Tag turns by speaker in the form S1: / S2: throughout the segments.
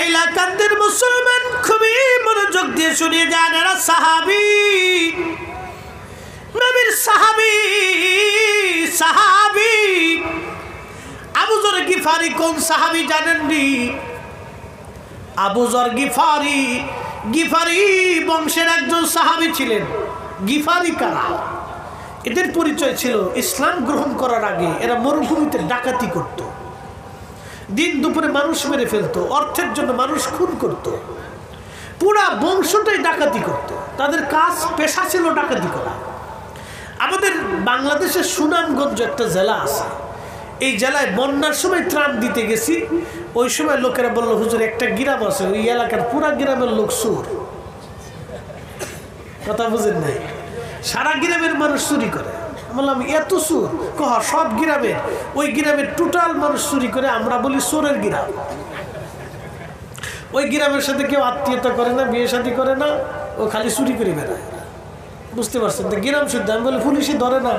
S1: হাইলাকান্দির মুসলমান খুবই মনোযোগ দিয়ে শুনিয়ে যান, এরা সাহাবী, নবীর সাহাবী। সাহাবী আবু যর গিফারি কোন সাহাবী জানেননি? আবু যর গিফারি, গিফারি বংশের একজন সাহাবী ছিলেন। গিফারি কারা? এদের পরিচয় ছিল ইসলাম গ্রহণ করার আগে এরা মরুভূমিতে ডাকাতি করত, দিন দুপুরে মানুষ মেরে ফেলতো, অর্থের জন্য মানুষ খুন করত, পুরা বংশটাই ডাকাতি করত। তাদের কাজ পেশা ছিল ডাকাতি করা। আমাদের বাংলাদেশের সুনামগঞ্জ একটা জেলা আছে, এই জেলায় বন্যার সময় ত্রাণ দিতে গেছি। ওই সময় লোকেরা বললো, হুজুর একটা গ্রাম আছে, ওই এলাকার পুরা গ্রামের লোক চোর। কথা বুঝেন নাই? সারা গ্রামের মানুষ চুরি করে। বললাম এত চোর? কহ সব গ্রামের, ওই গ্রামের টোটাল মানুষ চুরি করে। আমরা বলি চোরের গ্রাম। ওই গ্রামের সাথে কেউ আত্মীয়তা করে না, বিয়ে শাদী করে না, ও খালি চুরি করে বেড়ায়। বুঝতে পারছেন তো? গ্রাম শুদ্ধ। আমি বলি পুলিশে ধরে না,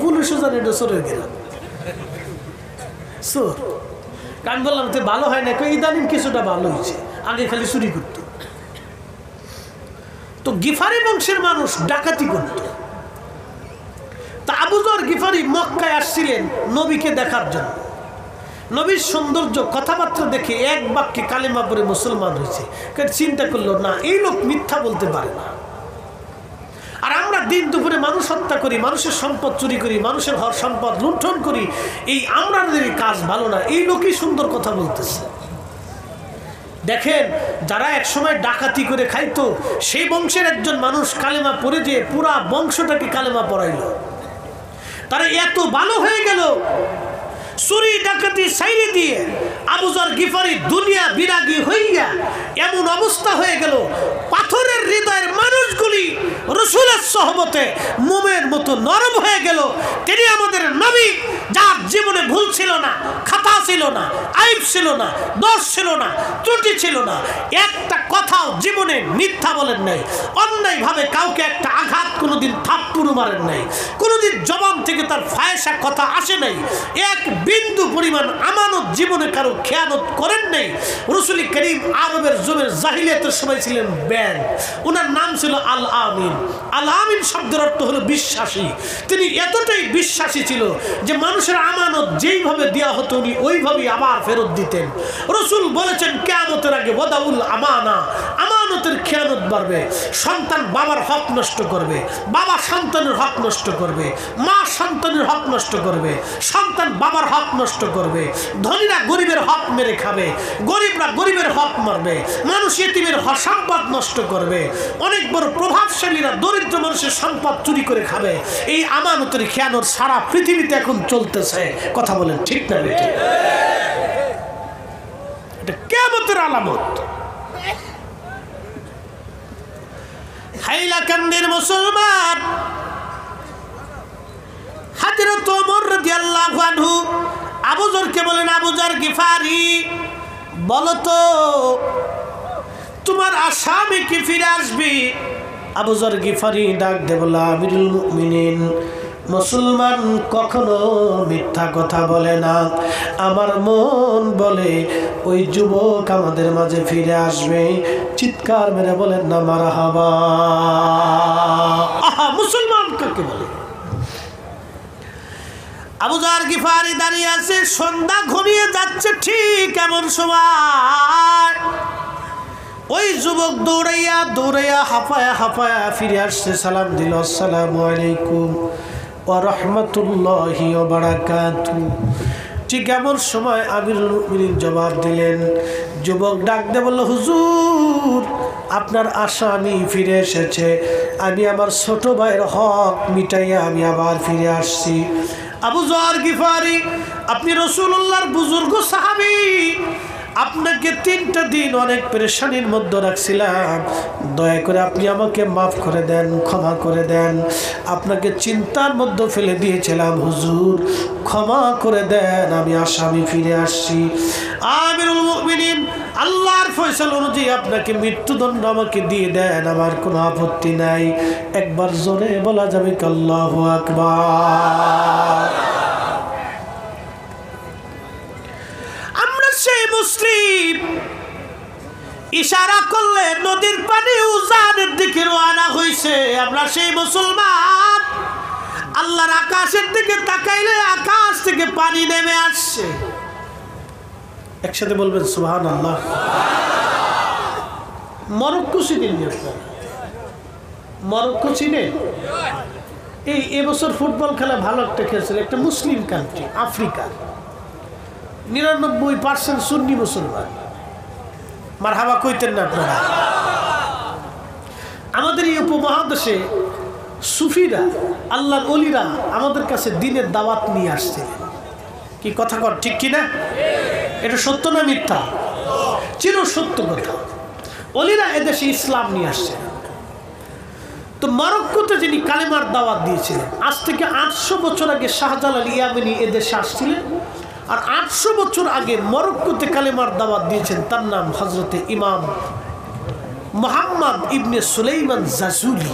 S1: পুলিশও জানে এটা চোরের গ্রাম, চোর। আমি বললাম তো ভালো হয় না, ইদানিং কিছুটা ভালো হয়েছে, আগে খালি চুরি করত। তো গিফারি বংশের মানুষ ডাকাতি করত। তা আবু যর গিফারি মক্কায় আসছিলেন নবীকে দেখার জন্য। নবীর সৌন্দর্য কথাবার্তা দেখে এক বাক্যে কালেমা পড়ে মুসলমান হয়েছে। চিন্তা করলো, না এই লোক মিথ্যা বলতে পারে না। আর আমরা দিন দুপুরে মানুষ হত্যা করি, মানুষের সম্পদ চুরি করি, মানুষের সম্পদ লুণ্ঠন করি, এই আমাদের কাজ ভালো না। এই লোকই সুন্দর কথা বলতেছে। দেখেন, যারা একসময় ডাকাতি করে খাইতো, সেই বংশের একজন মানুষ কালেমা পড়ে যে পুরা বংশটাকে কালেমা পড়াইল। তারা এত ভালো হয়ে গেল, চুরি ডাকাতি সাইরে দিয়ে আবু যর গিফারি দুনিয়া বিরাগী হইয়া এমন অবস্থা হয়ে গেল, পাথরের হৃদয়ের মানুষগুলি রাসূলের সোহবতে মোমের মতো নরম হয়ে গেল। তিনি আমাদের নবী, যার জীবনে ভুল ছিল না, খাতা ছিল না, আইব ছিল না, দোষ ছিল না, ত্রুটি ছিল না, একটা কথাও জীবনে মিথ্যা বলেন নাই, অন্যায়ভাবে কাউকে একটা আঘাত কোনোদিন থাপ্পড় মারেন নাই, কোনোদিন জবান থেকে তার ফায়সা কথা আসে নাই, এক বিন্দু পরিমাণ আমানত জীবনে কারো খেয়ানত করেন নাই। রাসূল করিম আরবের জমির জাহিলিয়াতের সময় ছিলেন ব্যান, ওনার নাম ছিল আল আমিন। আল আমিন শব্দের অর্থ হলো বিশ্বাসী। তিনি এতটাই বিশ্বাসী ছিল যে মানুষের আমানত যেইভাবে দেওয়া হতো উনি ওইভাবেই আবার ফেরত দিতেন। রাসূল বলেছেন, কিয়ামতের আগে ওয়াদাউল আমানা, আমানতের খেয়ানত বাড়বে। সন্তান বাবার হক নষ্ট করবে, বাবা সন্তানের হক নষ্ট করবে, মা সন্তানের হক নষ্ট করবে, সন্তান বাবার হক নষ্ট করবে, ধনীরা গরিবের হক মেরে খাবে, গরিবরা গরিবের হক মারবে, মানুষ ইতিমের সম্পদ নষ্ট করবে, অনেক বড় প্রভাবশালীরা দরিদ্র মানুষের সম্পদ চুরি করে খাবে। এই আমানতের খেয়ানত সারা পৃথিবীতে এখন চলতেছে। কথা বলেন ঠিক না? এটা কিয়ামতের আলামত। হাইলাকান্দির মুসলমান হযরত ওমর রাদিয়াল্লাহু আনহু আবু যরকে বলেন, আবু যর গিফারি, বলো তো তোমার আসামি কি ফিরে আসবে? আবু যর গিফারি ডাক দে বলল, আমিরুল মুমিনিন, মুসলমান কখনো মিথ্যা কথা বলে না। আমার মন বলে ওই যুবক আমাদের মাঝে ফিরে আসবে। চিৎকার মেরে বলেন না মারহাবা। আহা, মুসলমান কাকে বলে? আবু যর গিফারি দাঁড়িয়ে আছে, সন্ধ্যা ঘনিয়ে যাচ্ছে, ঠিক এমন সময় ওই যুবক দৌড়াইয়া দৌড়াইয়া হাঁপায়া হাঁপায়া ফিরে আসছে, সালাম দিল, আসসালামু আলাইকুম ওয়া রাহমাতুল্লাহি ওয়া বারাকাতুহু। ঠিক এমন সময় আমিরুল মুমিনিন জবাব দিলেন। যুবক ডাক দিয়ে বলল, হুজুর, আপনার আসামি ফিরে এসেছে। আমি আমার ছোট ভাইয়ের হক মিটাইয়া আমি আবার ফিরে আসছি। আবু যর গিফারি, আপনি রাসূলুল্লাহর বুজুর্গ সাহাবী, আপনাকে 3টা দিন অনেক পেরেশানির মধ্যে রাখছিলাম, দয়া করে আপনি আমাকে মাফ করে দেন, ক্ষমা করে দেন। আপনাকে চিন্তার মধ্যে ফেলে দিয়েছিলাম, হুজুর ক্ষমা করে দেন, আমি আসামি ফিরে আসছি। আমিরুল মুমিনিন, আল্লাহর ফয়সালা অনুযায়ী আপনাকে মৃত্যুদণ্ড আমাকে দিয়ে দেন, আমার কোনো আপত্তি নাই। একবার জোরে বলা যাবে কি আল্লাহু আকবার? সেই মুসলিম ইশারা করলে নদীর পানি উজানের দিকে রওনা হইছে। আমরা সেই মুসলমান, আল্লাহর আকাশের দিকে তাকাইলে আকাশ থেকে পানি নেমে আসছে। একসাথে বলবেন সুবহানাল্লাহ। মরক্কো চিনেন? মরক্কো চিনে? এই এবছর ফুটবল খেলা ভালো একটা খেলছিল, একটা মুসলিম কান্ট্রি, আফ্রিকা, 99% সুন্নি মুসলমান। মারহাবা কইতেন না আপনারা? আমাদের এই উপমহাদেশে সুফিরা, আল্লাহর ওলিরা আমাদের কাছে দিনের দাওয়াত নিয়ে আসছে। কি কথা কর ঠিক কিনা? এটা সত্য না মিথ্যা? চির সত্য কথা। ওলিরা এদেশে ইসলাম নিয়ে আসছে। তো মরক্কোতে যিনি কালেমার দাওয়াত দিয়েছিলেন, আজ থেকে 800 বছর আগে শাহজালাল ইয়ামানি এদেশে আসছিলেন। আর 800 বছর আগে মরক্কোতে কালেমার দাওয়াত দিয়েছেন, তার নাম হযরতে ইমাম মুহাম্মদ ইবনে সুলাইমান জাজুলি।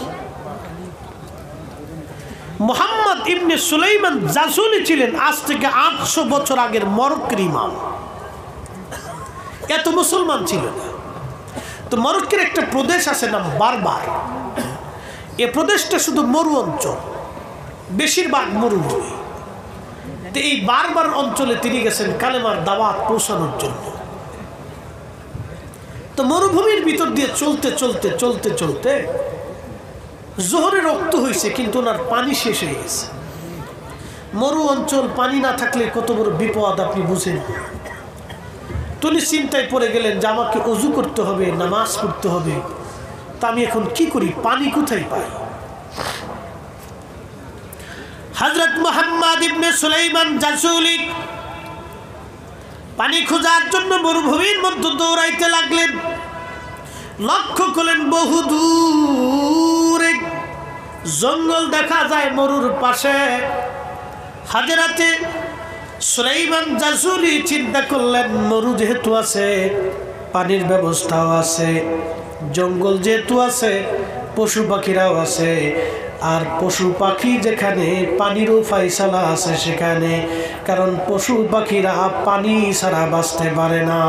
S1: মুহাম্মদ ইবনে সুলাইমান জাজুলি ছিলেন আজ থেকে 800 বছর আগের মরক্কোর ইমাম। এত মুসলমান ছিল না। তো মরক্কোর একটা প্রদেশ আছে নাম বারবার। এই প্রদেশটা শুধু মরু অঞ্চল, বেশিরভাগ মরুভূমি। তো এই বারবার অঞ্চলে তিনি গেছেন কালেমার দাওয়াত পৌঁছানোর জন্য। তো মরুভূমির ভিতর দিয়ে চলতে চলতে চলতে চলতে জোহরে রক্ত হয়েছে, কিন্তু ওনার পানি শেষ হয়ে গেছে। মরু অঞ্চল, পানি না থাকলে কত বড় বিপদ আপনি বুঝেন। তিনি চিন্তায় পড়ে গেলেন যে আমাকে ওযু করতে হবে, নামাজ পড়তে হবে, তা আমি এখন কি করি, পানি কোথায় পাই? হযরত মুহাম্মদ ইবনে সুলাইমান জাজুলি পানি খোঁজার জন্য মরুভূমির মধ্যে দৌড়াইতে লাগলেন। লক্ষ্য করলেন বহু দূরে জঙ্গল দেখা যায় মরুর পাশে। হাজরাতে সুলাইমান জাজুলি চিন্তা করলেন, মরু যেহেতু আছে, পানির ব্যবস্থাও আছে, জঙ্গল যেহেতু আছে, পশু পাখিরাও আছে। আর পশু পাখি যেখানে, পানিরও ফাইসালা আছে সেখানে, কারণ পশু পাখিরা পানি ছাড়া বাঁচতে পারে না।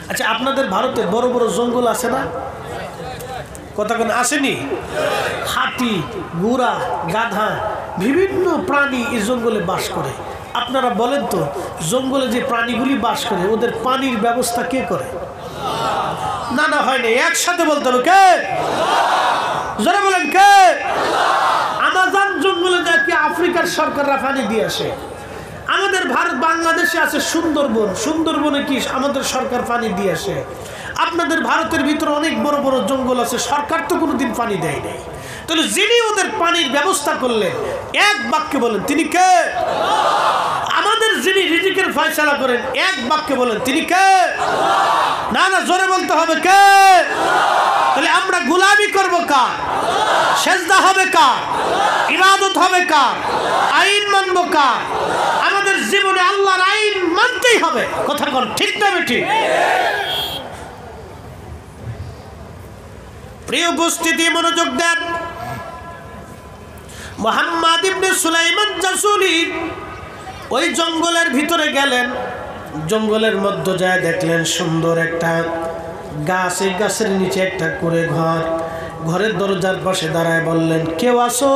S1: আচ্ছা, আপনাদের ভারতে বড় বড় জঙ্গল আছে না? কথা কোন আসেনি? হাতি, ঘোড়া, গাধা, বিভিন্ন প্রাণী এই জঙ্গলে বাস করে। আপনারা বলেন তো, জঙ্গলে যে প্রাণীগুলি বাস করে ওদের পানির ব্যবস্থা কে করে? না না, হয়নি। একসাথে বলতে হবে, কে? যারা বলেন কে? আমাজন জঙ্গলে নাকি আফ্রিকার সরকাররা পানি দিয়ে আসে। আমাদের ভারত বাংলাদেশে আছে সুন্দরবন, সুন্দরবনে কি আমাদের সরকার পানি দিয়ে আসে? আপনাদের ভারতের ভিতরে অনেক বড় বড় জঙ্গল আছে, সরকার তো কোনোদিন পানি দেয় নাই। তাহলে যিনি ওদের পানির ব্যবস্থা করলেন, এক বাক্যে বলেন তিনি কে? আমাদের যিনি রিজিকের ফয়সালা করেন, এক বাক্যে বলেন তিনি কে? না না, জোরে বলতে হবে, কে? তাহলে আমরা গোলামি করব কার? সেজদা হবে কার? ইবাদত হবে কার? আইন মানব কার? আমাদের জীবনে আল্লাহর আইন মানতেই হবে। কথা কোন ঠিক না ঠিক? প্রিয় উপস্থিতি, মনোযোগ দেন। মুহাম্মদ ইবনে সুলাইমান জাজুলি ওই জঙ্গলের ভিতরে গেলেন। জঙ্গলের মধ্যে যায় দেখলেন সুন্দর একটা গাছ, এই গাছের নিচে একটা করে ঘর। ঘরের দরজার পাশে দাঁড়ায় বললেন, কেউ আসো,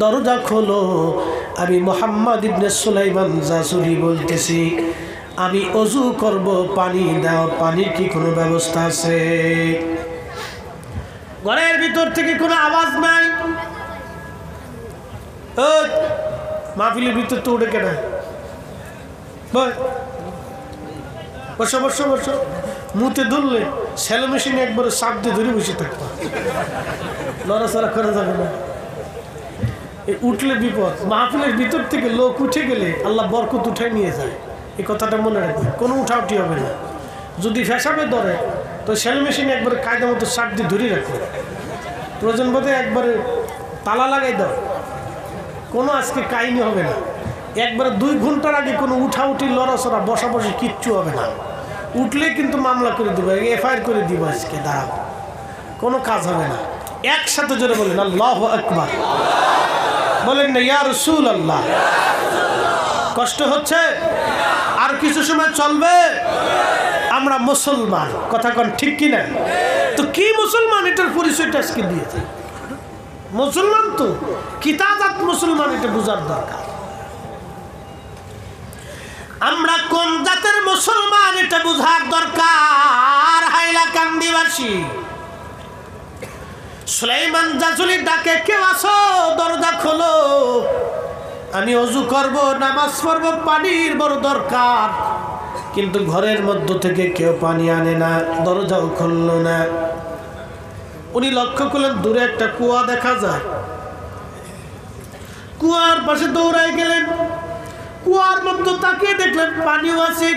S1: দরজা খোলো। আমি মুহাম্মদ ইবনে সুলাইমান জাজুলি বলতেছি, আমি ওযু করব, পানি দাও, পানির কি কোনো ব্যবস্থা আছে? ঘরের ভিতর থেকে কোনো আওয়াজ নাই। মাহফিলের ভিতর তো উঠে কেনা, বসো বসো বসো। মুতে ধরলে সেলো মেশিন একবারে চাপ দিয়ে ধরে বসে থাকতো, লড়াচড়া করা যাবে না। উঠলে বিপদ। মাহফিলের ভিতর থেকে লোক উঠে গেলে আল্লাহ বরকত উঠাই নিয়ে যায়, এই কথাটা মনে রাখবে। কোনো উঠাউটি হবে না। যদি ফেসাবে ধরে তো সেলো মেশিন একবারে কায়দা মতো চাপ দিয়ে ধরে রাখো। প্রয়োজন বোধে একবারে তালা লাগাই দাও, কোনো আজকে কাহিনী হবে না। একবারে 2 ঘন্টার আগে কোনো উঠাউঠি, লড়াচড়া, বসাবসি কিচ্ছু হবে না। উঠলে কিন্তু মামলা করে দিব, এফআইআর করে দিব, আজকে দাঁড়াও, কোনো কাজ হবে না। একসাথে জোরে বলেন আল্লাহু আকবার। বলেন না ইয়া রাসূলুল্লাহ। কষ্ট হচ্ছে? আর কিছু সময় চলবে? আমরা মুসলমান, কথা কোন ঠিক কি না? তো কি মুসলমান, এটার পরিচয়টা আজকে দিয়েছে। মুসলমান তো কিতাবাত মুসলমান, এটা বোঝার দরকার। আমরা কোন জাতের মুসলমান এটা বোঝার দরকার। হাইলাকান্দিবাসী সুলাইমান জাজুলি ডাকে, কেউ আসো, দরজা খোলো, আমি ওযু করব, নামাজ পড়ব, পানির বড় দরকার। কিন্তু ঘরের মধ্য থেকে কেউ পানি আনে না, দরজাও খুলল না। উনি লক্ষ্য করলেন দূরে একটা কুয়া দেখা যায়, কুয়ার পাশে দৌড়ায় গেলেন। কুয়ার মধ্যে তাকিয়ে দেখলেন পানিও আছে।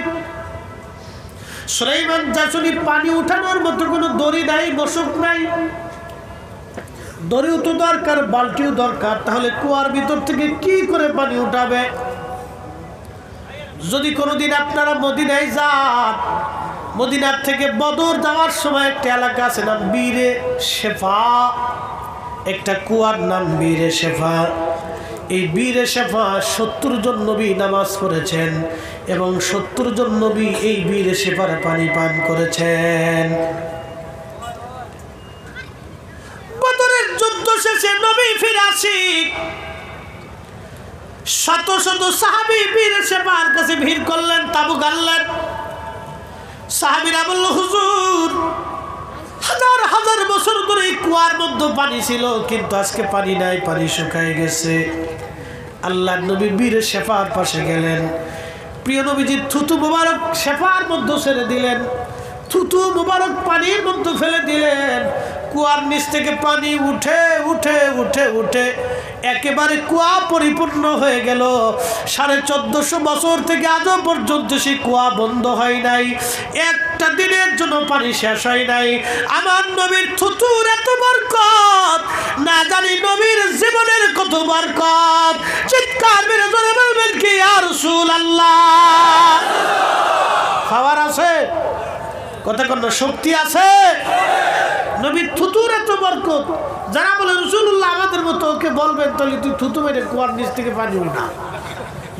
S1: সুলাইমান জাজুলি পানি উঠানোর মতো কোনো দড়ি নাই, মশক নাই। দড়িও তো দরকার, বালতিও দরকার, তাহলে কুয়ার ভিতর থেকে কি করে পানি উঠাবে? যদি কোনোদিন আপনারা মদিনায় যান, মদিনার থেকে বদর যাওয়ার সময় একটা এলাকা আছে নাম বীরে শেফা, একটা কুয়ার নাম বীরে শেফা। এই বীরে শেফা 70 জন নবী নামাজ পড়েছেন এবং 70 জন নবী এই বীরে শেফার পানি পান করেছেন। বদরের যুদ্ধ শেষে নবী ফিরে আসি, শত শত সাহাবী বীরে শেফার কাছে ভিড় করলেন, তাবু গাড়লেন। সাহাবীরা বলল, হুজুর, হাজার হাজার বছর ধরে এই কুয়ার মধ্যে পানি ছিল, কিন্তু আজকে পানি নাই, পানি শুকায় গেছে। আল্লাহর নবী বীরে শেফার পাশে গেলেন, প্রিয় নবীজি থুতু মুবারক শেফার মধ্যে ছেড়ে দিলেন, থুতু মুবারক পানির মধ্যে ফেলে দিলেন। কুয়ার নিচ থেকে পানি উঠে উঠে উঠে উঠে একেবারে কুয়া পরিপূর্ণ হয়ে গেল। 1450 বছর থেকে আজও পর্যন্ত সেই কুয়া বন্ধ হয় নাই, একটা দিনের জন্য পানি শেষ হয় নাই। আমার নবীর থুতুর এত বরকত, না জানি নবীর জীবনের কত বরকত। চিৎকার মেরে জোরে বলবেন কি ইয়া রাসূলুল্লাহ? খাবার আছে, কথা কোন শক্তি আছে? নবীর থুতুর এত বরকত, যারা বলে রাসূলুল্লাহ আমাদের মতো, ওকে বলবেন তাহলে তুই থুতু মেরে কুয়ার নিচ থেকে পানি উঠা,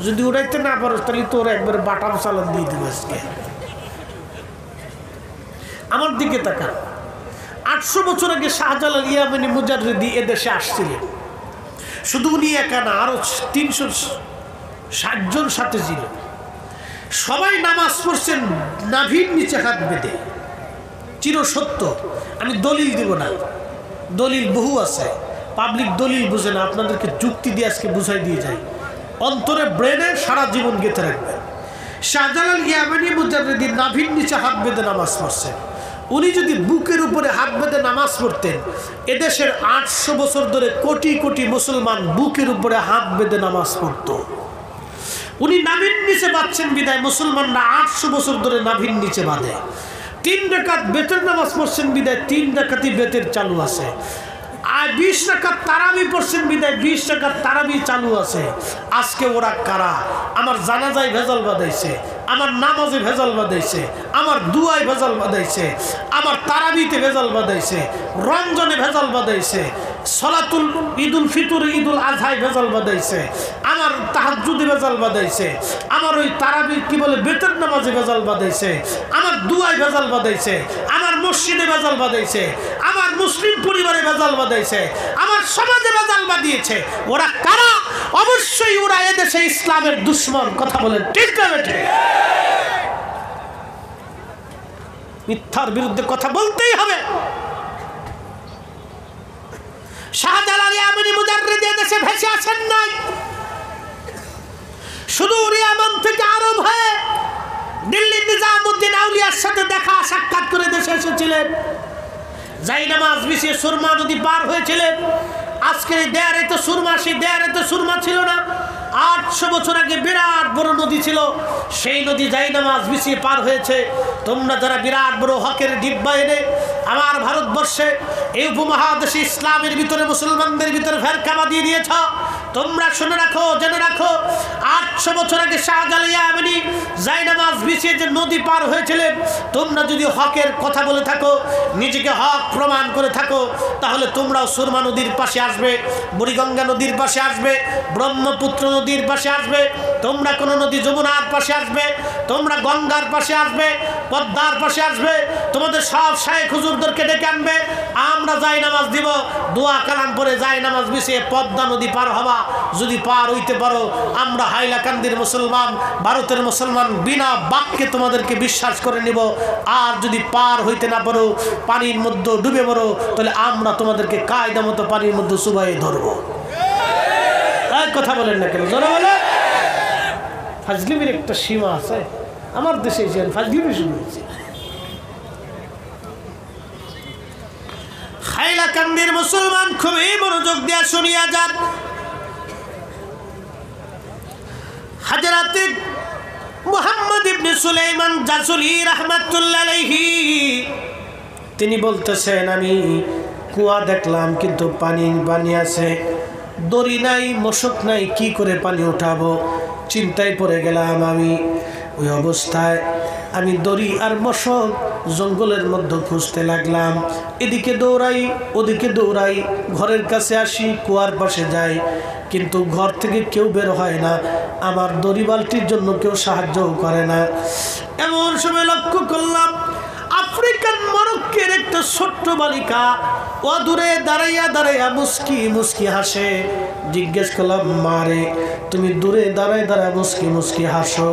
S1: যদি উঠাইতে না পারো তাহলে তোর একবারে বাটাম চালান দিয়ে দিবে। আজকে আমার দিকে তাকান, 800 বছর আগে শাহজালাল ইয়ামানি মুজাররিদি এদেশে আসছিলেন। শুধু উনি একা না, আরো 360 জন সাথে ছিল। সবাই নামাজ পড়ছেন নাভির নিচে হাত বেঁধে, চিরসত্য। আমি দলিল দিব না, দলিল বহু আছে, পাবলিক দলিল বুঝে না, আপনাদেরকে যুক্তি দিয়ে আজকে বুঝাই দিয়ে যায়, অন্তরে ব্রেনে সারা জীবন গেঁথে রাখবেন। শাহজালাল ইয়ামানি মুজাররিদি নাভির নিচে হাত বেঁধে নামাজ পড়ছেন। উনি যদি বুকের উপরে হাত বেঁধে নামাজ পড়তেন, এদেশের 800 বছর ধরে কোটি কোটি মুসলমান বুকের উপরে হাত বেঁধে নামাজ পড়ত। উনি নাভির নিচে বাঁধছেন বিদায় মুসলমানরা 800 বছর ধরে নাভির নিচে বাঁধে। 3 রাকাত বেতের নামাজ পড়ছেন বিদায় 3 রাকাতই বেতের চালু আছে। আর 20 রাকাত তারাবি পড়ছেন বিদায় 20 রাকাত তারাবি চালু আছে। আজকে ওরা কারা? আমার জানাজায় ভেজাল বাঁধাইছে, আমার নামাজে ভেজাল বাঁধাইছে, আমার দুয়ায় ভেজাল বাঁধাইছে, আমার তারাবিতে ভেজাল বাঁধাইছে, রমজানে ভেজাল বাঁধাইছে, সলাতুল ঈদুল ফিতর ঈদুল আজহায় ভেজাল বাঁধাইছে, আমার তাহাজ্জুদে ভেজাল বাঁধাইছে, আমার ওই তারাবি কি বলে বেতের নামাজে ভেজাল বাঁধাইছে, আমার দুয়ায় ভেজাল বাঁধাইছে, আমার মসজিদে ভেজাল বাঁধাইছে, আমার মুসলিম পরিবারে ভেজাল বাঁধাইছে, আমার সমাজে ভেজাল বাঁধিয়েছে। ওরা কারা? অবশ্যই ওরা এদেশে ইসলামের দুশ্মন। কথা বলেন ঠিক না বেঠিক? মিথ্যার বিরুদ্ধে কথা বলতেই হবে। শাহজালাল ইয়ামানি মুজাররিদি দেশে ভেসে আসেন নাই, শুধু ইয়ামান থেকে আরব হয়ে দিল্লির নিজামউদ্দিন আউলিয়ার সাথে দেখা সাক্ষাৎ করে দেশে এসেছিলেন। যাই নামাজ বিছিয়ে সুরমা নদী পার হয়েছিলেন। আজকে দেয়ারে তো সুরমা, সেই দেয়ারে তো সুরমা ছিল না। 800 বছর আগে বিরাট বড় নদী ছিল, সেই নদী যাই নামাজ বিছিয়ে পার হয়েছে। তোমরা যারা বিরাট বড় হকের ডিব্বা এনে আমার ভারতবর্ষে এই উপমহাদেশে ইসলামের ভিতরে মুসলমানদের ভিতরে ফেরকা দিয়ে দিয়েছ, তোমরা শুনে রাখো, জেনে রাখো, 800 বছর আগে শাহজালাল ইয়ামানি যাই নামাজ বিছিয়ে যে নদী পার হয়েছিলেন, তোমরা যদি হকের কথা বলে থাকো, নিজেকে হক প্রমাণ করে থাকো, তাহলে তোমরাও সুরমা নদীর পাশে আসবে, বুড়িগঙ্গা নদীর পাশে আসবে, ব্রহ্মপুত্র নদীর পাশে আসবে, তোমরা কোন নদী যমুনার পাশে আসবে, তোমরা গঙ্গার পাশে আসবে, পদ্মার পাশে আসবে, তোমাদের সব শায়েখ হুজুরদেরকে ডেকে আনবে, আমরা যাই নামাজ দিব, দোয়া কালাম পরে যাই নামাজ বিছিয়ে পদ্মা নদী পার হবা। যদি পার হইতে পারো আমরা হাইলাকান্দির মুসলমান, ভারতের মুসলমান বিনা বাক্যে তোমাদেরকে বিশ্বাস করে নিব। আর যদি পার হইতে না পারো, পানির মধ্যে ডুবে পড়ো, তাহলে আমরা তোমাদেরকে কায়দা মতো পানির মধ্যে চুবাইয়ে ধরবো। কথা বলেন না কেন? জোরে বলে। ফাজলিমের একটা সীমা আছে। আমার দেশে ফাজলিমি শুরু হয়েছে। হাইলাকান্দির মুসলমান খুবই মনোযোগ দিয়া শুনিয়া যান। হযরত মুহাম্মদ ইবনে সুলাইমান জাসুলি রাহমাতুল্লাহ আলাইহি তিনি বলতেছেন, আমি কুয়া দেখলাম কিন্তু পানি আছে, দড়ি নাই, মশক নাই, কি করে পানি উঠাবো? চিন্তায় পড়ে গেলাম আমি। ওই অবস্থায় আমি দড়ি আর মশক জঙ্গলের মধ্যে খুঁজতে লাগলাম। এদিকে দৌড়াই, ওদিকে দৌড়াই, ঘরের কাছে আসি, কুয়ার পাশে যাই, কিন্তু ঘর থেকে কেউ বের হয় না, আমার দড়ি বালতির জন্য কেউ সাহায্যও করে না। এমন সময় লক্ষ্য করলাম আফ্রিকান মরক্কের একটা ছোট্ট বালিকা ও দূরে দাঁড়াইয়া দাঁড়াইয়া মুস্কি মুস্কি হাসে। জিজ্ঞেস করলাম, মারে তুমি দূরে দাঁড়ায় দাঁড়ায় মুস্কি মুস্কি হাসো,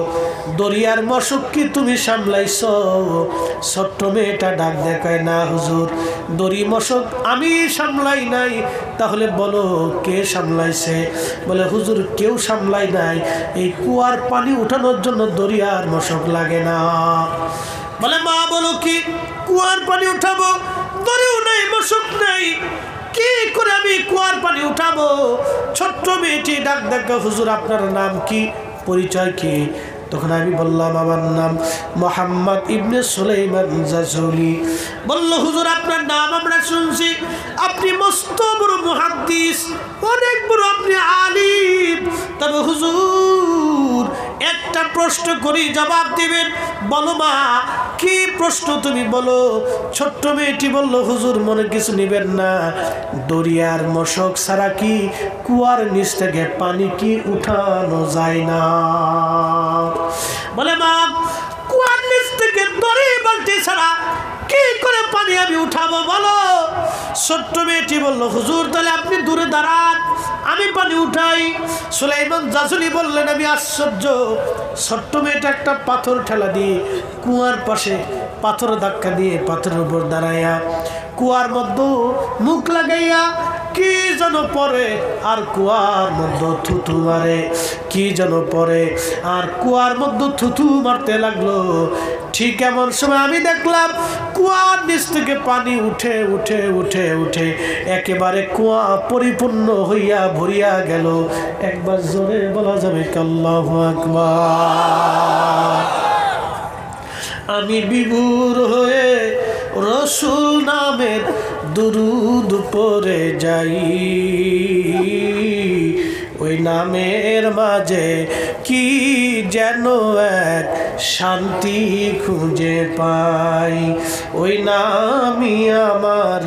S1: দরিয়ার মশক কি তুমি সামলাইছ? ছোট্ট মেয়েটা ডাক দেখায়, না হুজুর, দড়ি মশক আমি সামলাই নাই। তাহলে বলো কে সামলাইছে? বলে, হুজুর কেউ সামলাই নাই, এই কুয়ার পানি উঠানোর জন্য দরিয়ার মশক লাগে না। বলে, মা বলো কি কুয়ার পানি উঠাবো? দড়িও নাই, মশক নাই, কি করে আমি কুয়ার পানি উঠাবো? ছোট্ট মেয়েটি ডাক দেখা, হুজুর আপনার নাম কি, পরিচয় কি? তখন আমি বললাম, আমার নাম মুহাম্মদ ইবনে সুলাইমান জাসুলি। বলল, হুজুর আপনার নাম আমরা শুনছি, আপনি মস্ত বড় মুহাদ্দিস, অনেক বড় আপনি আলিম, তবে হুজুর একটা প্রশ্ন করি, জবাব দিবেন। বলো মা, কি প্রশ্ন তুমি বলো। ছোট্ট মেয়েটি বলল, হুজুর মনে কিছু নিবেন না, দরিয়ার মশক ছাড়া কি কুয়ার নিচ থেকে পানি কি উঠানো যায় না? বলে, মা কুয়ার নিচ থেকে দড়ি বালতি ছাড়া কি করে পানি আমি উঠাবো বলো। ছোট্ট মেয়েটি বলল, হুজুর তাহলে আপনি দূরে দাঁড়ান, আমি পানি উঠাই। সুলাইমান জাসুলি বললেন, আমি আশ্চর্য। ছোট্ট মেয়েটা একটা পাথর ঠেলা দিয়ে কুয়ার পাশে পাথর ধাক্কা দিয়ে পাথরের উপর দাঁড়াইয়া কুয়ার মধ্যে মুখ লাগাইয়া কি যেন পরে, আর কুয়ার মধ্যে থুথু মারে, কি যেন পরে আর কুয়ার মধ্যে থুথু মারতে লাগলো। ঠিক এমন সময় আমি দেখলাম কুয়ার নিচ থেকে পানি উঠে উঠে উঠে উঠে একেবারে কুয়া পরিপূর্ণ হইয়া ভরিয়া গেল। একবার জোরে বলা যাবে আল্লাহু আকবার। আমি বিভোর হয়ে রসুল নামের দুরুদ পড়ে যাই, ওই নামের মাঝে কি যেন এক শান্তি খুঁজে পাই। ওই নামই আমার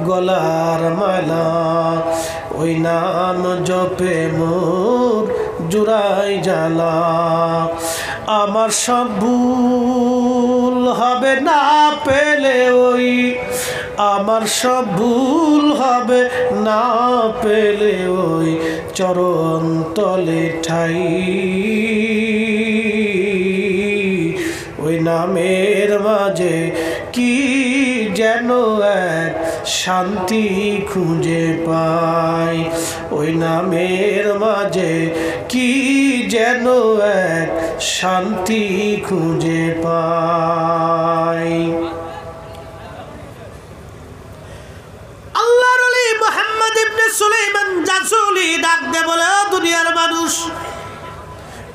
S1: গলার মালা, ওই নাম জপে মোর জুড়াই জ্বালা। আমার সব ভুল হবে না পেলে ওই, আমার সব ভুল হবে না পেলে ওই চরণ তলে ঠাই। ওই নামের মাঝে কি যেন এক শান্তি খুঁজে পাই, ওই নামের মাঝে কি যেন এক শান্তি খুঁজে পাই। আল্লাহর ওলি মুহাম্মদ ইবনে সুলাইমান জাসুলি ডাক দে বলে, ও দুনিয়ার মানুষ,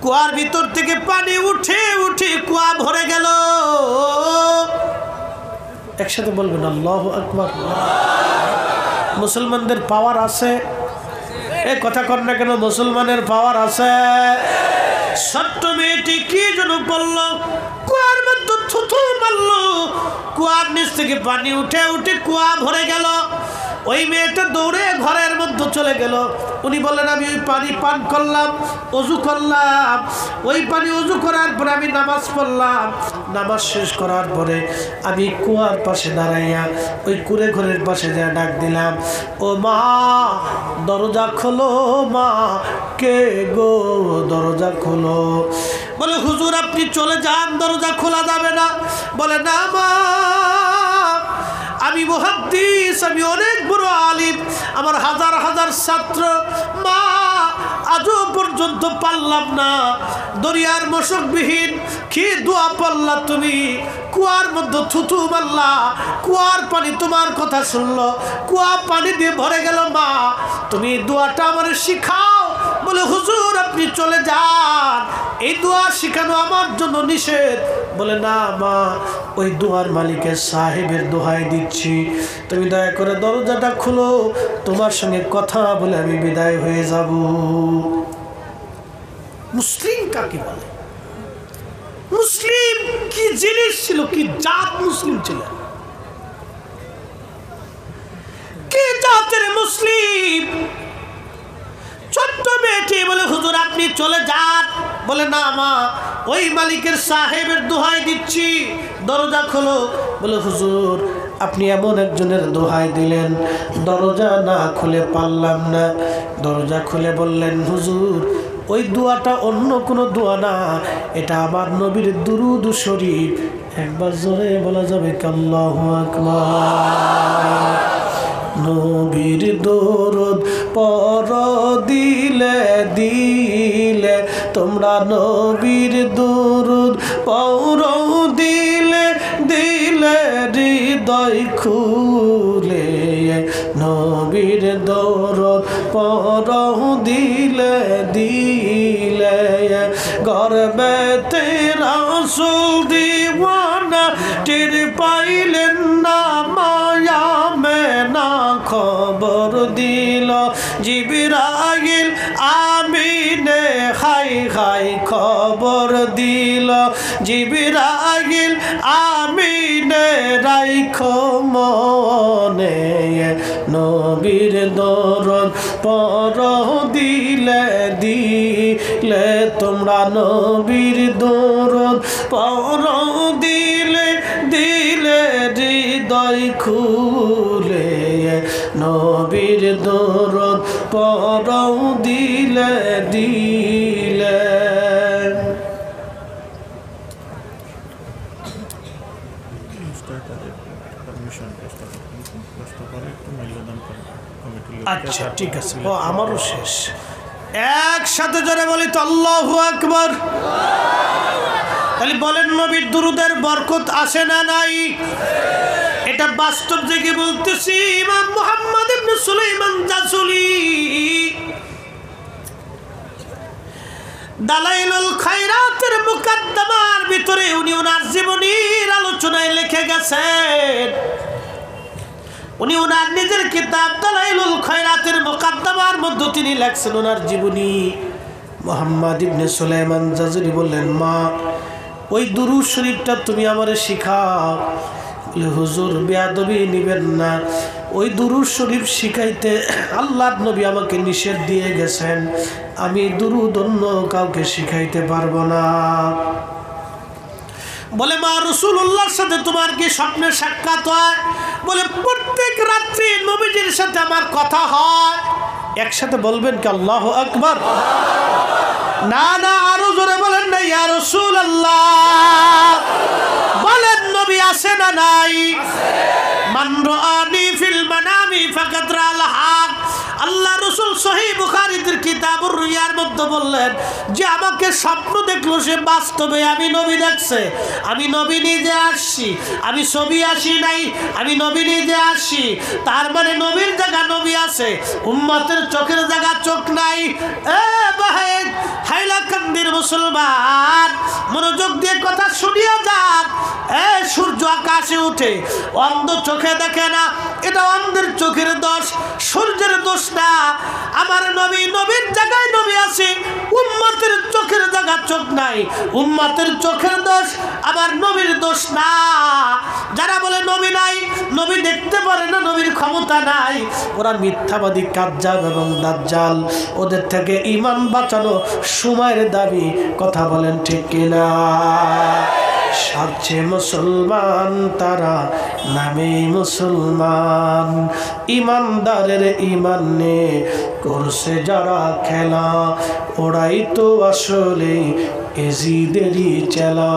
S1: কুয়ার ভিতর থেকে পানি উঠে উঠে কুয়া ভরে গেল। একসাথে বলবেন আল্লাহু আকবার। মুসলমানদের পাওয়ার আছে, এ কথা কর না কেন, মুসলমানের পাওয়ার আছে। ছোট্ট মেয়েটি কি যেন বলল, কুয়ার মধ্যে থুথু মারলো, কুয়ার নিচ থেকে পানি উঠে উঠে কুয়া ভরে গেল। ওই মেয়েটা দৌড়ে ঘরের মধ্যে চলে গেল। উনি বলেন আমি ওই পানি পান করলাম, অজু করলাম, ওই পানি অজু করার পরে আমি নামাজ পড়লাম, নামাজ শেষ করার পরে আমি কুয়ার পাশে দাঁড়াইয়া ওই কুড়ে ঘরের পাশে যা ডাক দিলাম, ও মা দরজা খোলো, মা কে গো দরজা খোলো। বলে হুজুর আপনি চলে যান, দরজা খোলা যাবে না। বলে না মা, আমি মুহাদ্দিস, আমি অনেক বড় আলিম, আমার হাজার হাজার ছাত্র, মা আজও পর্যন্ত পারলাম না। দরিয়ার মশকবিহীন কি দোয়া পড়লা তুমি, কুয়ার মধ্যে থুথু মারলা, কুয়ার পানি তোমার কথা শুনলো, কুয়া পানি দিয়ে ভরে গেল, মা তুমি দোয়াটা আমার শিখাও। বলে হুজুর আপনি চলে যান, এই দোয়া শিখানো আমার জন্য নিষেধ। বলে না মা, ওই দোয়ার মালিকের সাহেবের দোহাই দিচ্ছি, তুমি দয়া করে দরজাটা খুলো, তোমার সঙ্গে কথা বলে আমি বিদায় হয়ে যাব। মুসলিম কাকে বলে? মুসলিম কি জিনিস ছিল, কি জাত মুসলিম ছিল, কি জাতের মুসলিম? ছোট্ট মেয়েটি বলে হুজুর আপনি চলে যান। বলে না মা, ওই মালিকের সাহেবের দোহাই দিচ্ছি, দরজা খোলো। বলে হুজুর আপনি এমন একজনের দোহাই দিলেন, দরজা না খুলে পারলাম না। দরজা খুলে বললেন হুজুর ওই দোয়াটা অন্য কোনো দোয়া না, এটা আমার নবীর দুরূদ শরীফ। একবার জোরে বলা যাবে আল্লাহু আকবার। নবীর দরুদ পর দিলে দিলে তোমরা, নবীর দরুদ পর দিলে দিলে হৃদয় খুলে, নবীর দরুদ পর দিলে দিলে গর্বেতে রাসূল দিওয়ানা টের পাইলেন না, মায়া মেনা খবর দিল জিবরাইল আমিনে, হাই হাই খবর দিল জিবরাইল আমিনে, রাইখো মনে নবীর দরুদ পর দিলে দিলে তোমরা, নবীর দরুদ পর দিলে দিলে হৃদয় খুলে, নবীর দরুদ পর দিলে দিলে। আচ্ছা ঠিক আছে, ও আমারও শেষ। একসাথে জোরে বলি তো আল্লাহু আকবার। তাহলে বলেন নবীর দুরুদের বরকত আসে না নাই? এটা বাস্তব থেকে বলতেছি। ইমাম মুহাম্মদ ইবনে সুলাইমান জাসুলি দালাইলুল খায়রাতের মুকদ্দমার ভিতরে উনি ওনার জীবনীর আলোচনায় লিখে গেছেন। উনি ওনার নিজের কিতাব দালাইলুল খায়রাতের মুকদ্দমার মধ্যে তিনি লেখছেন ওনার জীবনী। মুহাম্মদ ইবনে সুলাইমান জাসুলি বললেন, মা ওই দুরূদ শরীফটা তুমি আমারে শিখাও। বলে হুজুর বেয়াদবি নিবেন না, ওই দুরূদ শরীফ শিখাইতে আল্লাহর নবী আমাকে নিষেধ দিয়ে গেছেন, আমি দুরূদ অন্য কাউকে শিখাইতে পারবো না। বলে মা রাসূলুল্লাহর সাথে তোমার কি স্বপ্নে সাক্ষাৎ হয়? বলে প্রত্যেক রাত্রি নবীজির সাথে আমার কথা হয়। একসাথে বলবেন কি আল্লাহু আকবার? না না, আরো জোরে বলেন না ইয়া রাসূলুল্লাহ। বলেন নবী আছে না নাই? মান রাআনি ফিল মানামি ফাকাদ রাআল হক। আল্লাহ রাসূল সহিহ বুখারীর কিতাবুর রুয়ার মধ্যে বললেন যে আমাকে স্বপ্ন দেখলো সে বাস্তবে আমি নবী দেখছে। আমি নবী নিজে আসছি, আমি ছবি আসি নাই, আমি নবী নিজে আসছি। তার মানে নবীর জায়গা নবী আছে, উম্মতের চোখের জায়গা চোখ নাই। এ বাহেদ হাইলাকান্দির মুসলমান মনোযোগ দিয়ে কথা শুনিয়া যান। সূর্য আকাশে উঠে, অন্ধ চোখে দেখে না, এটা অন্ধের চোখের দোষ, সূর্যের দোষ না। আমার নবী নবীর জায়গায় নবী আছে, উম্মতের চোখের জায়গা চোখ নাই, উম্মতের চোখের দোষ আমার নবীর দোষ না। যারা বলে নবী নাই, নবী দেখতে পারে না, নবীর ক্ষমতা নাই। ওরা মিথ্যাবাদী কাজ্জাব এবং দাজ্জাল, ওদের থেকে ঈমান বাঁচানো সময়ের দাবি। কথা বলেন ঠিক কিনা? সাজছে মুসলমান তারা, নামে মুসলমান, ইমানদারের ঈমান নিয়ে করছে যারা খেলা, ওরাই তো আসলে এজিদেরই চেলা।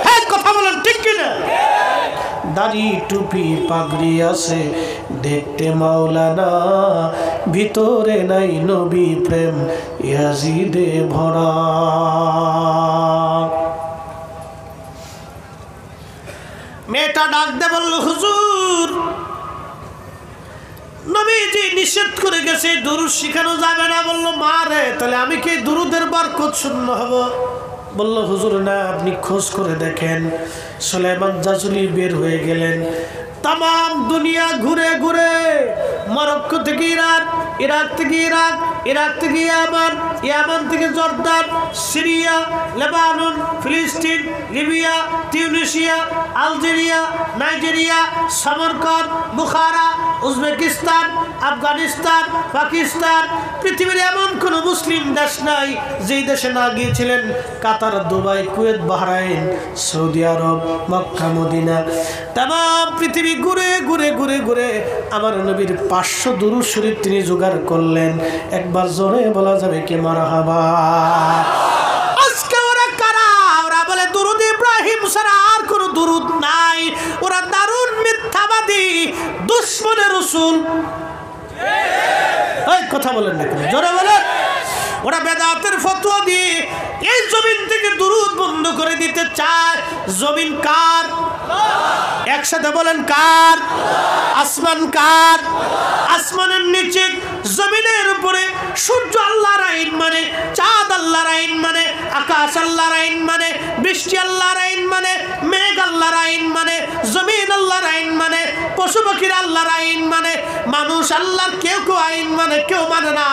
S1: হ্যাঁ, কথা বলেন ঠিক কিনা? দাড়ি টুপি পাগড়ি আছে দেখতে মাওলানা, ভিতরে নাই নবী প্রেম ইয়াজিদে ভরা। মেয়েটা ডাক দে বলল, হুজুর নবীজি নিষেধ করে গেছে, দুরূদ শিখানো যাবে না। বলল, মা রে, তাহলে আমি কি দুরূদের বরকত শূন্য হব? বলল, হুজুর না, আপনি খোঁজ করে দেখেন। সুলাইমান জাজুলি বের হয়ে গেলেন, তাম দুনিয়া ঘুরে ঘুরে, মরক্কো থেকে ইরাক, ইরাক থেকে ইরাক, ইরাক থেকে ইয়ামান, ইয়ামান থেকে জর্দান, সিরিয়া, লেবানন, ফিলিস্তিন, Libya, Tunisia, Algeria, Nigeria, সমরকন্দ, Bukhara, Uzbekistan, Afghanistan, Pakistan, পৃথিবীর এমন কোনো মুসলিম দেশ নাই যেই দেশে না গিয়েছিলেন। কাতার, দুবাই, কুয়েত, বাহরাইন, সৌদি আরব, মক্কা, মদিনা, তাম পৃথিবী ঘুরে ঘুরে ঘুরে ঘুরে আমার নবীর 500 দুরূদ শরীফ তিনি জোগাড় করলেন। একবার জোরে বলা যাবে কি মারহাবা? আজকে ওরা কারা? ওরা বলে দুরূদ ইব্রাহিম ছাড়া আর কোনো দুরূদ নাই। ওরা দারুণ মিথ্যাবাদী, দুশমনে রাসূল। এই কথা বলেন না কেন? জোরে বলেন। ওরা বেদাতের ফতোয়া দিয়ে এই জমিন থেকে দুরূদ বন্ধ করে দিতে চায়। জমিন কার? একসাথে বলেন, কার? আসমান কার? আসমানের নিচে, জমিনের উপরে সূর্য আল্লাহর আইন মানে, চাঁদ আল্লাহর আইন মানে, আকাশ আল্লাহর আইন মানে, বৃষ্টি আল্লাহর আইন মানে, মেঘ আল্লাহর আইন মানে, জমিন আল্লাহর আইন মানে, পশু পাখির আল্লাহর আইন মানে, মানুষ আল্লাহর কেউ কেউ আইন মানে, কেউ মানে না।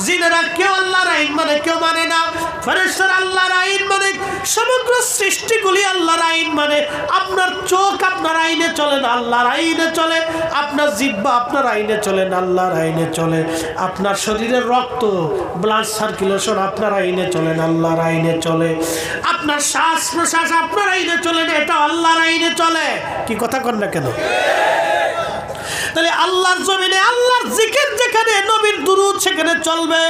S1: জিনেরা কেউ আল্লাহর আইন মানে, কেউ মানে না। ফেরেশতারা আল্লাহর আইন মানে, সমগ্র সৃষ্টিগুলি আল্লাহর আইন মানে। আপনার চোখ আপনার আইনে চলে না, আল্লাহর আইনে চলে। আপনার জিহ্বা আপনার আইনে চলে না, আল্লাহর আইনে চলে। আপনার শরীরের রক্ত, ব্লাড সার্কুলেশন আপনার আইনে চলে না, আল্লাহর আইনে চলে। আপনার শ্বাস প্রশ্বাস আপনার আইনে চলে না, এটা আল্লাহর আইনে চলে। কি কথা কন না কেন? তাহলে আল্লাহর জমিনে আল্লাহর জিকির যেখানে, নবীর দুরূদ সেখানে চলবে।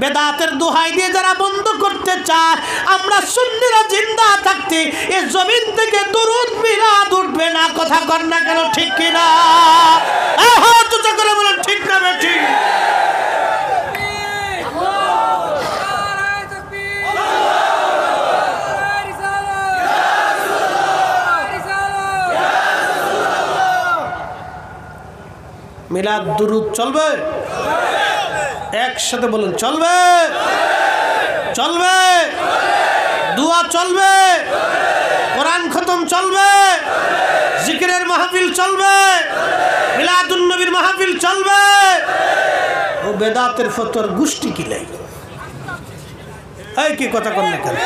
S1: বেদাতের দোহাই দিয়ে যারা বন্ধ করতে চায়, আমরা সুন্নিরা জিন্দা থাকতে এই জমিন থেকে দুরূদ মিলাদ উঠবে না। কথা কর না কেন? ঠিক কিনা? হাত উঁচু করে বলেন, ঠিক না বেঠিক? মিলাদ দুরূদ চলবে? একসাথে বলুন, চলবে? চলবে? দুয়া চলবে? কোরআন খতম চলবে? জিকিরের মাহফিল চলবে? মিলাদুন নবীর মাহফিল চলবে? ও বেদাতের ফতোয়ার গোষ্ঠী কি লাই? এই কি কথা কন না কেন?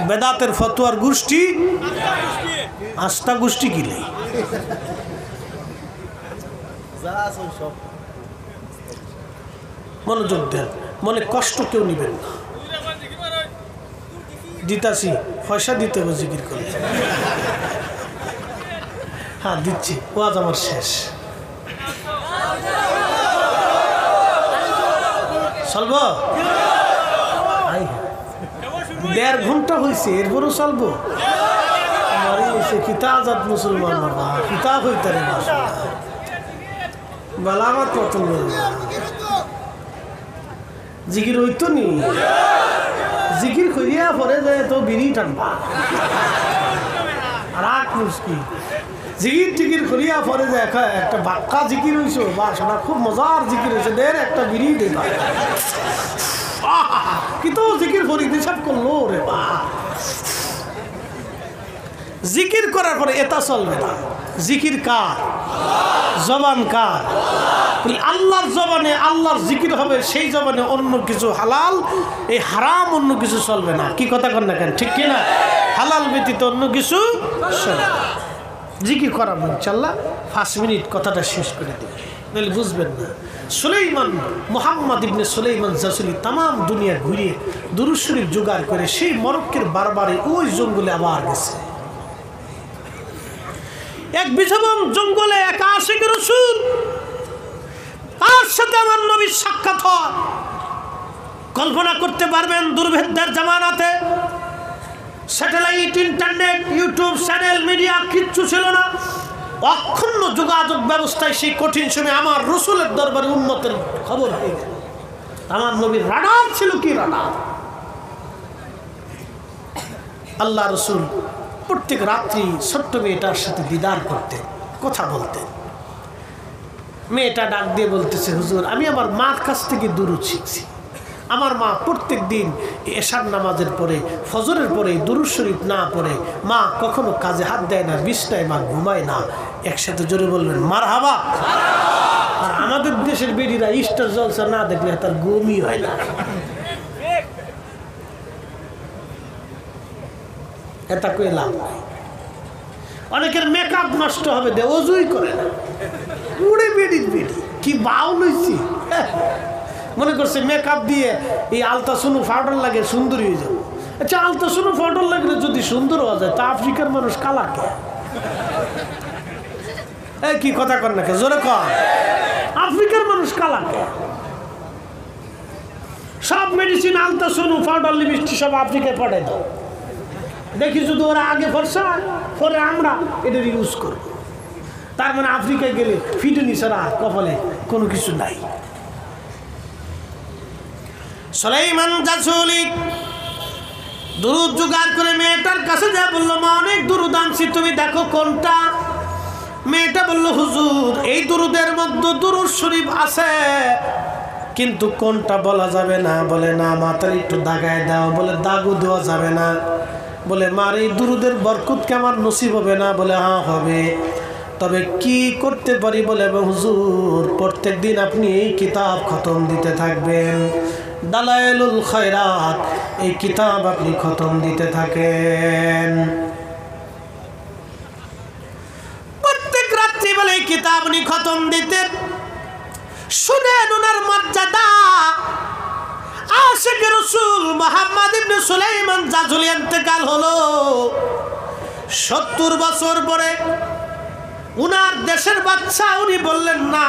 S1: বেদাতের ফতোয়ার গোষ্ঠী, আস্থা গোষ্ঠী কি লাই? মনোযোগ দেন, মনে কষ্ট কেউ নিবেন না। দিতাছি, পয়সা দিতে হবে জিকির করে। হ্যাঁ দিচ্ছি, ওয়াজ আমার শেষ। চলব? 1.5 ঘন্টা হয়েছে, এরপরও চলবো? কিতা আজাদ মুসলমান বাবা, কিতাব হইতে রে বালামাত কত জিকির হইতো নি? জিকির করিয়া পরে যায় তো বিড়ি টানবা আর মুশকিল। জিকির টিকির করিয়া পরে যায় একটা বাক্কা জিকির হইছো, বা শোনা খুব মজার জিকির হয়েছে, দের একটা বিড়ি দেবা। কিন্তু জিকির করি হিসাব করলো রে বা। জিকির করার পরে এটা চলবে না। জিকির কার? জবান কার? আল্লাহর জবানে আল্লাহর জিকির হবে, সেই জবানে অন্য কিছু হালাল, এই হারাম অন্য কিছু চলবে না। কি কথা কন না কেন? ঠিক কিনা? হালাল ব্যতীত অন্য কিছু চলবে না। জিকির করাবো ইনশাল্লাহ 5 মিনিট কথাটা শেষ করে দেব, নাহলে বুঝবেন না। সুলাইমান মুহাম্মদ ইবনে সুলাইমান জাসুলি তাম দুনিয়া ঘুরিয়ে দুরূদ শরীফ জোগাড় করে সেই মরক্কের বারবারে ওই জঙ্গলে আবার গেছে। এক বিছাবন জঙ্গলে এক আশিক রাসূল, তার সাথে আমার নবীর সাক্ষাৎ হয়। কল্পনা করতে পারবেন দুর্ভেদ্যের জামানাতে satellite, internet, YouTube channel, media কিচ্ছু ছিল না। অক্ষুণ্ণ যোগাযোগ ব্যবস্থায় সেই কঠিন সময় আমার রসুলের দরবারে উম্মতের খবর হয়ে গেল। আমার নবীর রাডার ছিল কি রাডার। আল্লাহ রসুল প্রত্যেক রাত্রি ছোট্ট মেয়েটার সাথে দিদার করতেন, কথা বলতেন। মেয়েটা ডাক দিয়ে বলতেছে, হুজুর আমি আমার মার কাছ থেকে দুরূদ শিখছি। আমার মা প্রত্যেক দিন এশার নামাজের পরে, ফজরের পরে দুরূদ শরীফ না পড়ে মা কখনো কাজে হাত দেয় না, বিছনায় মা ঘুমায় না। একসাথে জোরে বলবেন মারহাবা। আর আমাদের দেশের বেডিরা স্টার জলসা না দেখলে তার ঘুমই হয় না। এটা কই লাভ নাই। অনেকের মেকআপ নষ্ট হবে দে, অজুই করে না, উড়ে বেডির বেডি কি বাউল হয়েছি। মনে করছে মেকআপ দিয়ে এই আলতাসুনু পাউডার লাগে সুন্দরী হয়ে যাবে। আচ্ছা আলতাসুনু পাউডার লাগলে যদি সুন্দর হওয়া যায় তা আফ্রিকার মানুষ কালা কে? এই কি কথা কর না কে, জোরে কর। আফ্রিকার মানুষ কালা কে? সব মেডিসিন আলতাসুনু পাউডার লিপস্টিক সব আফ্রিকায় পাঠাই দাও। দেখি যদি ওরা আগে ফর্সা পরে আমরা এটার ইউজ করব। তার মানে আফ্রিকায় গেলে ফিটনি ছাড়া কপালে কোনো কিছু নাই। সুলাইমান জাসুলি দুরূদ জোগাড় করে মেয়েটার কাছে যা বললো, মা অনেক দুরূদ আনছি, তুমি দেখো কোনটা। মেয়েটা বলল, হুজুর এই দুরূদের মধ্যে দুরূদ শরীফ আছে, কিন্তু কোনটা বলা যাবে না। বলে না মাথার একটু দাগায় দাও। বলে দাগও দেওয়া যাবে না। বলে মার এই দুরূদের বরকত কি আমার নসিব হবে না? বলে হ্যাঁ হবে। তবে কি করতে পারি? বলে হুজুর প্রত্যেক দিন আপনি এই কিতাব খতম দিতে থাকবেন, দালাইলুল খায়রাত, এই কিতাব আপনি খতম দিতে থাকেন প্রত্যেক রাত্রি। বলে এই কিতাব উনি খতম দিতেন। শুনেন ওনার মর্যাদা। আশিক রাসূল মুহাম্মদ ইবনে সুলাইমান জাসুলি ইন্তেকাল হলো 70 বছর পরে। উনার দেশের বাচ্চা উনি বললেন, না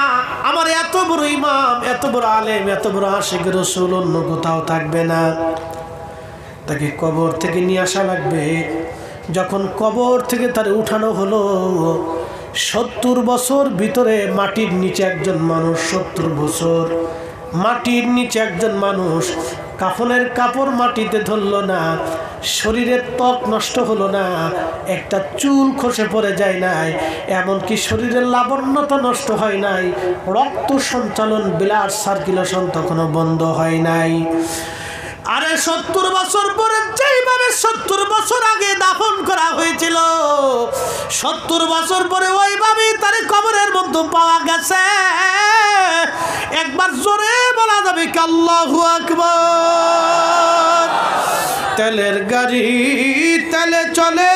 S1: আমার এত বড় ইমাম, এত বড় আলেম, এত বড় আশিক রাসূল অন্য কোথাও থাকবে না, তাকে কবর থেকে নিয়ে আসা লাগবে। যখন কবর থেকে তার উঠানো হলো, 70 বছর ভিতরে মাটির নিচে একজন মানুষ, 70 বছর মাটির নিচে একজন মানুষ। কাফনের কাপড় মাটিতে ধরলো না, শরীরের ত্বক নষ্ট হলো না, একটা চুল খসে পড়ে যায় নাই, এমনকি শরীরের লাবণ্যতা নষ্ট হয় নাই, রক্ত সঞ্চালন ব্লাড সার্কুলেশন তখনও বন্ধ হয় নাই। আরে 70 বছর পরে যেইভাবে 70 বছর আগে দাফন করা হয়েছিল, 70 বছর পরে ওইভাবেই তার কবরের মধ্যে পাওয়া গেছে। একবার জোরে বলা যাবে কি আল্লাহু আকবার। তেলের গাড়ি তেলে চলে,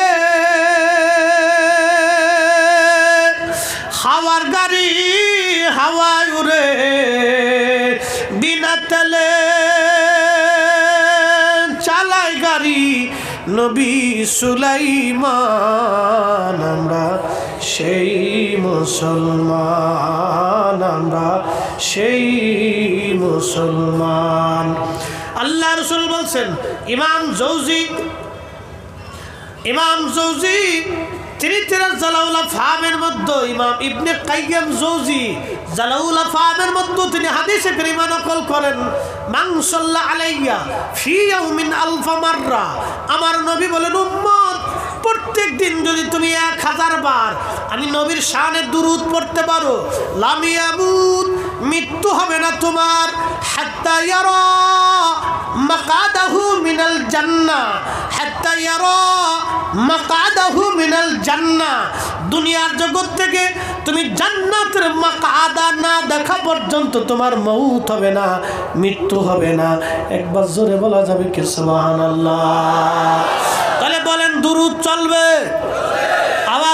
S1: হাওয়ার গাড়ি হাওয়ায় উড়ে, বিনা তেলে চালায় গাড়ি নবী সুলাইমান। আমরা সেই মুসলমান, আমরা সেই মুসলমান। আল্লাহ রাসূল বলছেন, ইমাম জৌজি তিনি জালাউল আফহামের মধ্যে, ইমাম ইবনে কাইয়্যিম জৌজি জালাউল আফহামের মধ্যে তিনি হাদিসে কারিমা নকল করেন, মান সাল্লা আলাইয়া ফি ইয়াউমিন আলফা মাররা। আমার নবী বলেন, উম্মত প্রত্যেক দিন যদি তুমি 1000 বার আমি নবীর শানে দুরূদ পড়তে পারো, লাম ইয়ামুত, মৃত্যু হবে না তোমার, হাত্তা ইয়ারা মাকাদাহু মিনাল জান্নাহ, হাত্তা ইয়ারা মাকাদাহু মিনাল জান্নাহ। দুনিয়ার জগৎ থেকে তুমি জান্নাতের মাকাদা না দেখা পর্যন্ত তোমার মউত হবে না, মৃত্যু হবে না। একবার জোরে বলা যাবে কি সুবহানাল্লাহ? তাহলে বলেন দুরূদ চলবে? আওয়াজ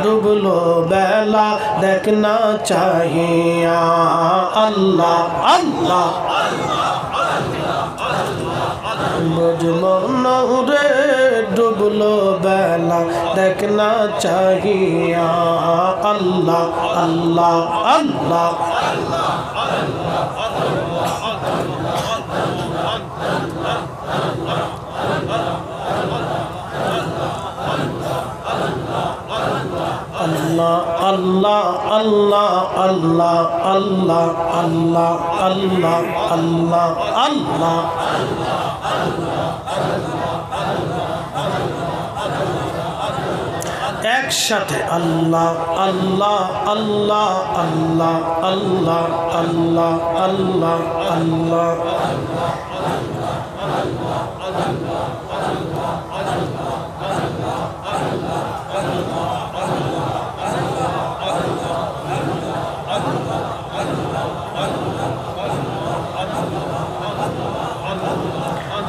S1: ডুবলো বেলা দেখনা চাহিয়া আল্লাহ আল্লাহ বুঝলো না রে ডুবলো বেলা দেখনা চাহিয়া আল্লাহ আল্লাহ আল্লাহ Allah Allah Allah Allah Allah Allah Allah Allah একসাথে আল্লাহ আল্লাহ আল্লাহ আল্লাহ আল্লাহ আল্লাহ আল্লাহ আল্লাহ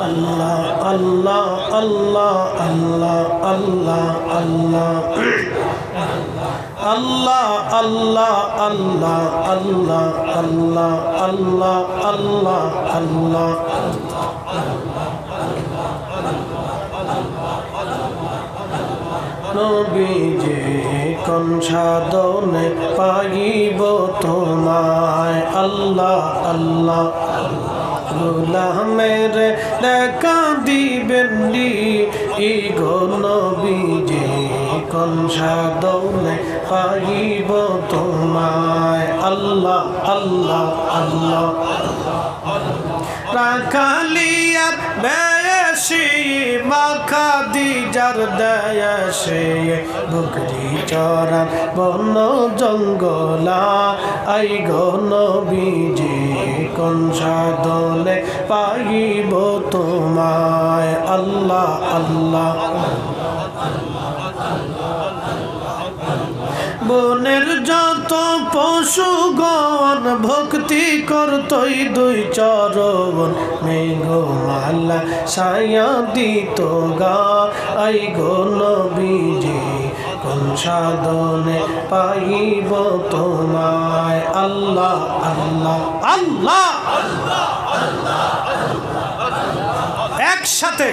S1: Allah Allah Allah Allah Allah Allah Allah Allah Allah Allah Allah Allah Allah নবীজি কোন সাধনে পাইব তোমায় আল্লাহ আল্লাহ গোলামের দেখা দিবেন ই গো নবীজি কোন সাধনে পাইব তোমায় আল্লাহ আল্লাহ আল্লাহ রাখালিয়ার বেশি মাখা দিজার দেয়াসে বকরি চরার বন জঙ্গলা আই গো নবীজি কোন সাধনে পাইব তোমায় আল্লাহ আল্লাহ বনের যত পশুগণ ভক্তি করতই দুই চরণ মেঘমালা ছায়া দিত গা আই গো নবীজি কোন সাধনে পাইব তোমায় আল্লাহ আল্লাহ আল্লাহ একসাথে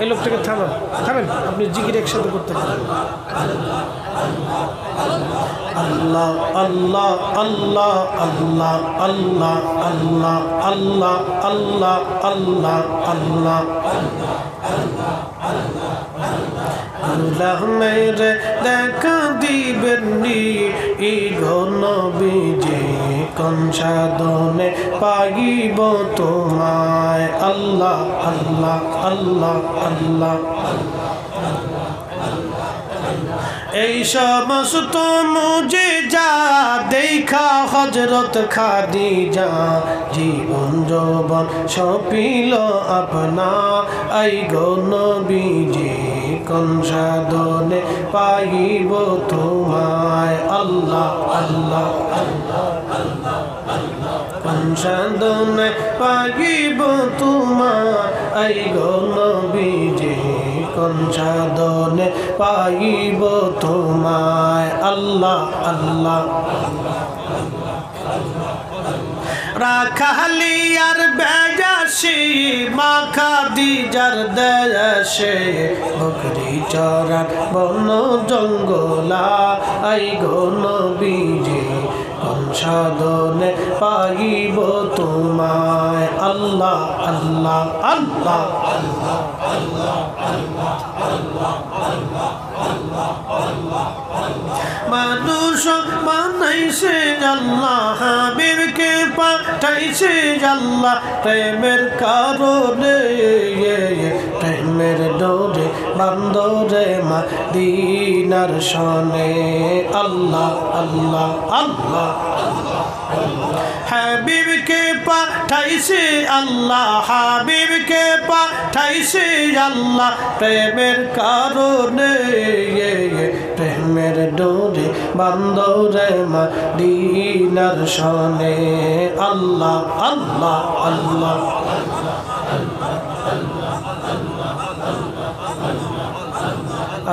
S1: এই লোকটাকে থামেন থামেন আপনি জিকির একসাথে করতে পারেন আল্লাহ আল্লাহ আল্লাহ আল্লাহ আল্লাহ আল্লাহ আল্লাহ আল্লাহ আল্লাহ আল্লাহ গোলামের দেখা দিবেন ই গো নবীজি কোন সাধনে পাইব তোমায় আল্লাহ আল্লাহ আল্লাহ আল্লাহ এই সমস্ত মুজিজা দেখা হযরত খাদিজা জীবন যৌবন সপিল আপনা আই গো নবীজি কোন সাধনে পাইব তোমায় আল্লাহ আল্লাহ কোন সাধনে পাইব তোমায় আই গো নবীজি কোন সাধনে পাইব তোমায় আল্লাহ আল্লাহ রাখালিয়ার বেজাসি মাখা দিজার দেয়াসে বকরি চরার বন জঙ্গলা আই গো নবীজি কোন সাধনে পাইব তোমায় আল্লাহ আল্লাহ আল্লাহ আল্লাহ আল্লাহ আল্লাহ আল্লাহ আল্লাহ আল্লাহ আল্লাহ মানুষ বানাইছে আল্লাহ হাবিবকে পাঠাইছে আল্লাহ প্রেমের কারণে প্রেমের ডোরে বান্দরে মদিনার শনে আল্লাহ আল্লাহ আল্লাহ হাবিবকে পাঠাইছে আল্লাহ হাবিবকে পাঠাইছে আল্লাহ প্রেমের কারণে প্রেমের ডোরে বান্দরে মদিনার শানে আল্লাহ আল্লাহ আল্লাহ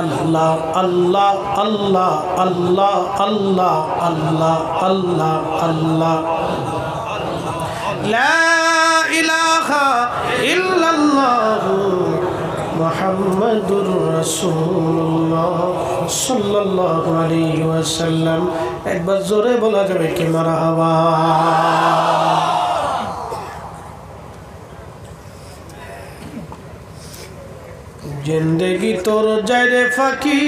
S1: আল্লাহ আল্লাহ আল্লাহ আল্লাহ আল্লাহ আল্লাহ আল্লাহ আল্লাহ লা ইলাহা ইল্লাল্লাহ মুহাম্মাদুর রাসূলুল্লাহ সাল্লাল্লাহু আলাইহি ওয়াসাল্লাম। একবার জোরে বলা যাবে কি মারহাবা। জিন্দেগি তোর যাইরে ফাঁকি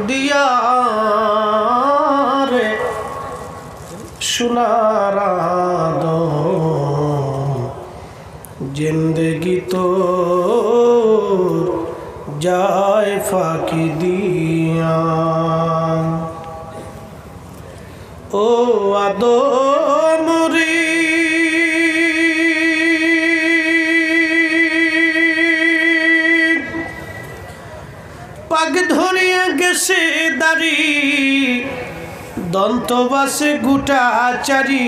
S1: দিয়া রে সোনার আদম, জিন্দেগি তোর যায় ফাঁকি দিয়া। ও আদম রে পাগ ধরিয়া গেছে দাড়ি, দন্তবাসে গুটা চারি,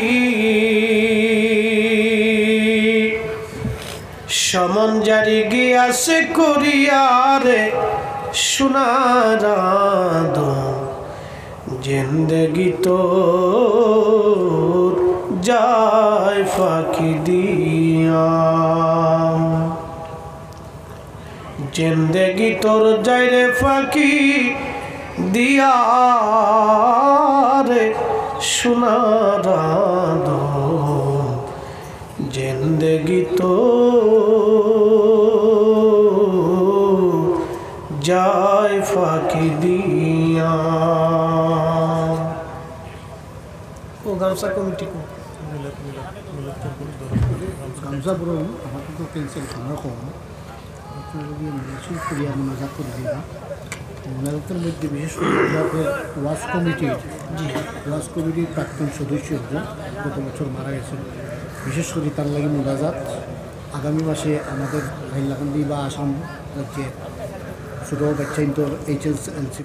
S1: সমন জারি গিয়াছে করিয়ারে সোনার আদম, জিন্দেগি তোর যায় ফাঁকি দিয়া। জিন্দেগি তোর যায় রে ফাঁকি দিয়া রে সোনার আদম, জিন্দেগি তোর যায় ফাঁকি দিয়া। ও গামছা কমিটি
S2: গামছা বড় আমাকে তো ক্যান্সেল খানা কম করিয়া মোনাজাত করে দিলাম। মোনাজাতের মধ্যে বিশেষ করে ওয়াজ কমিটির প্রাক্তন সদস্য গত বছর মারা গেছেন। বিশেষ করে তার লাগে মোনাজাত আগামী মাসে আমাদের হাইলাকান্দি বা আসাম রাজ্যে ছোটো বাচ্চা এইচএসএলসি